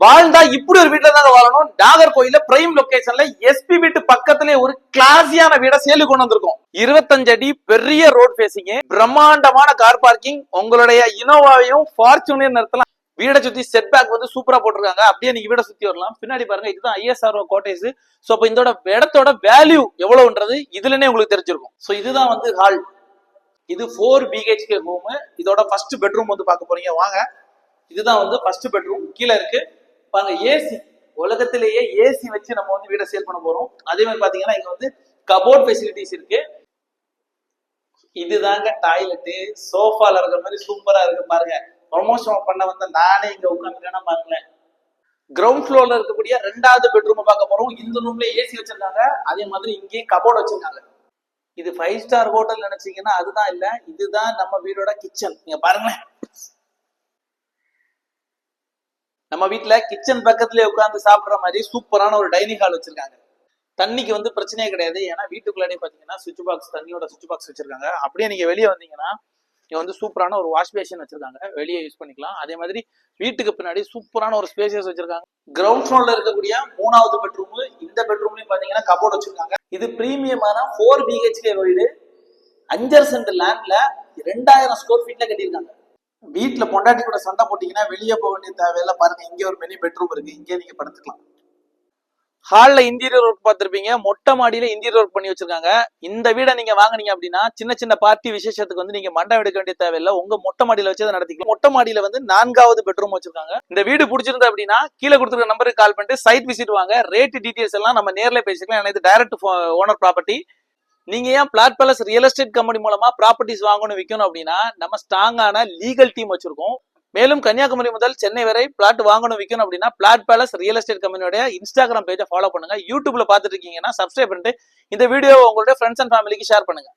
வாழ்ந்தா இப்படி ஒரு வீட்டுல தாங்க வாழணும். நாகர்கோயில பிரைம் லொகேஷன்ல எஸ்பி வீட்டு பக்கத்திலே ஒரு கிளாஸியான வீட சேலு கொண்டு வந்திருக்கோம். 25 அடி பெரிய ரோட் பேசிங், பிரம்மாண்டமான கார் பார்க்கிங், உங்களுடைய இனோவாவையும் ஃபார்ச்சுனர் நிறுத்தலாம். வீடை சுத்தி செட் பேக் வந்து சூப்பரா போட்டிருக்காங்க. அப்படியே நீங்க வீட சுத்தி வரலாம். பின்னாடி பாருங்க, இதுதான் ISRO கோட்டேஜ். சோ அப்ப இதோட இடத்தோட வேல்யூ எவ்வளவுன்றது இதுலனே உங்களுக்கு தெரிஞ்சிருக்கும். சோ இதுதான் வந்து ஹால். இது 4 BHK ரூம். இதோட ஃபர்ஸ்ட் பெட்ரூம் வந்து பார்க்க போறீங்க வாங்க. இதுதான் வந்து ஃபர்ஸ்ட் பெட்ரூம். கீழே இருக்கு பாருங்க ஏசி. உலகத்திலேயே ஏசி வச்சு நம்ம வந்து வீடை சேல் பண்ண போறோம். அதே மாதிரி பாத்தீங்கன்னா இங்க வந்து கபோர்ட் ஃபெசிலிட்டிஸ் இருக்கு. இதுதாங்க டாய்லெட். சோஃபால இருக்கிற மாதிரி சூப்பரா இருக்கு பாருங்க. ப்ரொமோஷன் பண்ண வந்த நானே இங்க உட்காந்துருக்கேன்னா பாருங்களேன். கிரவுண்ட் ஃப்ளோர்ல இருக்கக்கூடிய 2வது பெட்ரூம் பார்க்க போறோம். இந்த ரூம்ல ஏசி வச்சிருக்காங்க. அதே மாதிரி இங்கேயும் கபோர்ட் வச்சிருக்காங்க. இது 5 ஸ்டார் ஹோட்டல் நினைச்சீங்கன்னா அதுதான் இல்ல. இதுதான் நம்ம வீடோட கிச்சன். நீங்க பாருங்களேன். நம்ம வீட்டுல கிச்சன் பக்கத்துல உட்காந்து சாப்பிடுற மாதிரி சூப்பரான ஒரு டைனிங் ஹால் வச்சிருக்காங்க. தண்ணிக்கு வந்து பிரச்சனையே கிடையாது. ஏன்னா வீட்டுக்குள்ளாடி பாத்தீங்கன்னா சுவிட்ச் பாக்ஸ், தண்ணியோட சுவிட்ச் பாக்ஸ் வச்சிருக்காங்க. அப்படியே நீங்க வெளியே வந்தீங்கன்னா இங்க வந்து சூப்பரான ஒரு வாஷ் பேஷன் வச்சிருக்காங்க. வெளியே யூஸ் பண்ணிக்கலாம். அதே மாதிரி வீட்டுக்கு பின்னாடி சூப்பரான ஒரு ஸ்பேசியஸ் வச்சிருக்காங்க. கிரவுண்ட் ஃப்ளோர்ல இருக்கக்கூடிய 3வது பெட்ரூம். இந்த பெட்ரூம்லயும் பாத்தீங்கன்னா கபோர்ட் வச்சிருக்காங்க. இது பிரீமியமான 4 BHK வீடு. 5 சென்ட் லேண்ட்ல 2000 ஸ்கொயர் ஃபீட்ல கட்டியிருக்காங்க. வீட்டுல பொண்டாட்டி கூட சண்டை போட்டீங்கன்னா வெளியே போக வேண்டிய தேவையில்ல. பாருங்க, இங்கே ஒரு மினி பெட்ரூம் இருக்கு. இங்கே நீங்க படுத்துக்கலாம். ஹால்ல இன்டீரியர் ஒர்க் பார்த்திருப்பீங்க. மொட்டை மாடியில இன்டீரியர் ஒர்க் பண்ணி வச்சிருக்காங்க. இந்த வீடை நீங்க வாங்குனீங்க அப்படின்னா சின்ன சின்ன பார்ட்டி விசேஷத்துக்கு வந்து நீங்க மண்டபம் எடுக்க வேண்டிய தேவையில்லை. உங்க மொட்டை மாடியில வச்சு நடத்திக்கலாம். மொட்டை மாடியில வந்து 4வது பெட்ரூம் வச்சிருக்காங்க. இந்த வீடு பிடிச்சிருந்தா அப்படின்னா கீழே கொடுத்துருக்க நம்பருக்கு கால் பண்ணிட்டு சைட் விசிட் வாங்க. ரேட் டீடைல்ஸ் எல்லாம் நம்ம நேர்ல பேசிக்கலாம். ஏன்னா இது டைரக்ட் ஓனர் ப்ராப்பர்ட்டி. நீங்க ஏன் flat palace real estate company மூலமா ப்ராப்பர்ட்டிஸ் வாங்கணும் விற்கணும் அப்படின்னா நம்ம ஸ்ட்ராங்கான லீகல் டீம் வச்சிருக்கோம். மேலும் கன்னியாகுமரி முதல் சென்னை வரை பிளாட் வாங்கணும் விற்கணும் அப்படின்னா பிளாட் பேலஸ் ரியல் எஸ்டேட் கம்பெனியோட இன்ஸ்டாகிராம் பேஜை ஃபாலோ பண்ணுங்க. யூடியூப்ல பாத்துட்டு இருக்கீங்கன்னா சப்ஸ்கிரைப் பண்ணிட்டு இந்த வீடியோ உங்களுடைய ஃப்ரெண்ட்ஸ் அண்ட் ஃபேமிலிக்கு ஷேர் பண்ணுங்க.